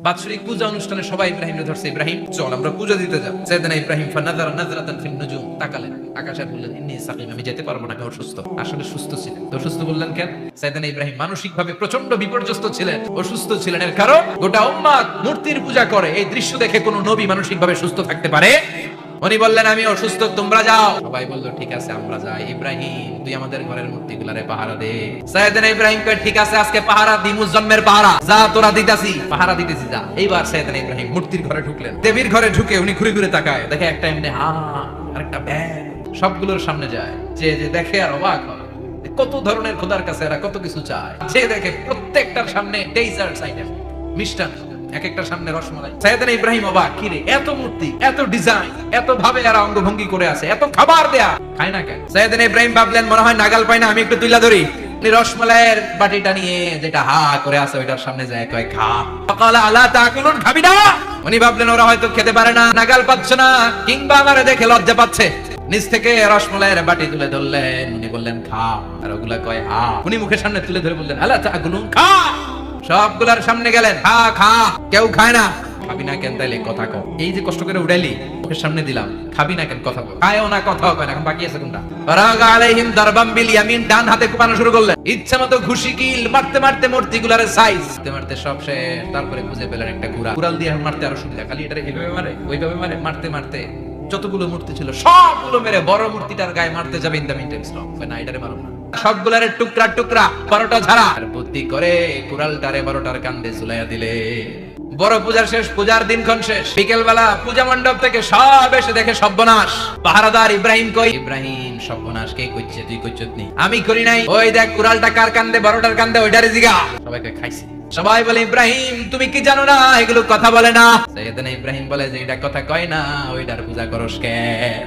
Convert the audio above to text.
বাৎসরিক পূজা অনুষ্ঠানে সবাই ইব্রাহিমকে ধরছে, ইব্রাহিম চল আমরা পূজা দিতে যাব। সাইয়েদনা ইব্রাহিম ফানাযারা নাযরাতান ফিন নুজুম, তাকালেন আকাশে, বললেন ইন্নী সাকিম, আমি যেতে পারবো না, আমি অসুস্থ। আসলে সুস্থ ছিলেন। তো অসুস্থ বললেন কেন? সাইয়েদনা ইব্রাহিম মানসিকভাবে প্রচন্ড বিপর্যস্ত ছিলেন, অসুস্থ ছিলেন। এর কারণ গোটা উম্মাত মূর্তির পূজা করে, এই দৃশ্য দেখে কোন নবী মানসিকভাবে সুস্থ থাকতে পারে? উনি বললেন আমি অসুস্থ, তোমরা যাও। সবাই বলল ঠিক আছে আমরা যাই। ইব্রাহিম তুই আমাদের ঘরের মূর্তিগুলারে পাহারা দে। সাইয়েদনা ইব্রাহিম কয় ঠিক আছে আজকে পাহারা দিমু, জন্মের পাহারা, যা তোরা দিতাছি, পাহারা দিতেছি যা। এইবার সাইয়েদনা ইব্রাহিম মূর্তির ঘরে ঢুকলেন। দেবীর ঘরে ঢুকে উনি ঘুরে ঘুরে তাকায়, দেখে একটা এমনি আরেকটা ব্যাগ সবগুলোর সামনে যায়। যে যে দেখে আর অবাক হয়, কত ধরনের খোদার কাছে এরা কত কিছু চায়। যে দেখে প্রত্যেকটার সামনে ডেজার্টস আইটেম, মিষ্টান্ন, এক একটা সামনে রসমালাই। সাইয়েদনা ইব্রাহিম অবাক, কি রে এত মূর্তি, এত ডিজাইন, এত ভাবে এরা অঙ্গভঙ্গি করে আছে, এত খাবার দেয়া, খায় না কেন? সাইয়েদনা ইব্রাহিম ভাবলেন মনে হয় নাগাল পাই না, আমি একটু তুইলা ধরি। উনি রসমালাইয়ের বাটিটা নিয়ে যেটা হা করে আছে ওইটার সামনে যায়, কয় খা। ফাকালা আলা তাকুলুন, খাবি না? উনি ভাবলেন ওরা হয়তো খেতে পারে না, নাগাল পাচ্ছে না, কিংবা আমারে দেখে লজ্জা পাচ্ছে। নিচ থেকে রসমালাইয়ের বাটি তুলে ধরলেন, উনি বললেন খা, আর ওগুলা কয় হা। উনি মুখের সামনে তুলে ধরে বললেন আলা তাকুলুন, খা। সবগুলার সামনে গেলেন, খা খা। কেউ খায় না। খাবি না কেন? তাইলে কথা কও। এই যে কষ্ট করে উড়াইলি, মুখের সামনে দিলাম, খাবি না কেন? কথা বল। খায়ও না, কথাও কয় না, এখন বাকি আছে কোনটা? ফারাগা আলাইহিম দারবাম বিল ইয়ামিন, ডান হাতে কোপানো শুরু করলেন। ইচ্ছামতো ঘুষি কিল মারতে মারতে মূর্তিগুলার সাইজ মারতে মারতে সব শেষ। তারপরে খুঁজে পেলেন একটা কুড়াল দিয়ে মারতে আরো সুবিধা, খালি এটা এইভাবে মারে ওইভাবে মারে, মারতে মারতে যতগুলো মূর্তি ছিল সবগুলো মেরে বড় মূর্তিটার গায়ে মারতে যাবে। In the mean time stop, না এটারে মারো না, সবগুলারে টুকরা টুকরা, 12টা ঝাড়া আর বুদ্ধি করে কুড়ালটারে 12টার কান্দে ঝুলাইয়া দিলে। বড় পূজার শেষ, পূজার দিনক্ষণ শেষ। বিকেল বেলা পূজা মণ্ডপ থেকে সব এসে দেখে সর্বনাশ। পাহারাদার ইব্রাহিম কই? ইব্রাহিম সর্বনাশ কে কইছে? তুই কইছত নি? আমি করি নাই। ওই দেখ কুড়ালটা কার কান্দে, 12টার কান্দে, ওইটারে জিগা। সবাইকে খাইছে। সবাই বলে ইব্রাহিম তুমি কি জানো না এগুলো কথা বলে না? সাইয়েদনা ইব্রাহিম বলে যে এটা কথা কয় না, ওইটার পূজা করস কেন?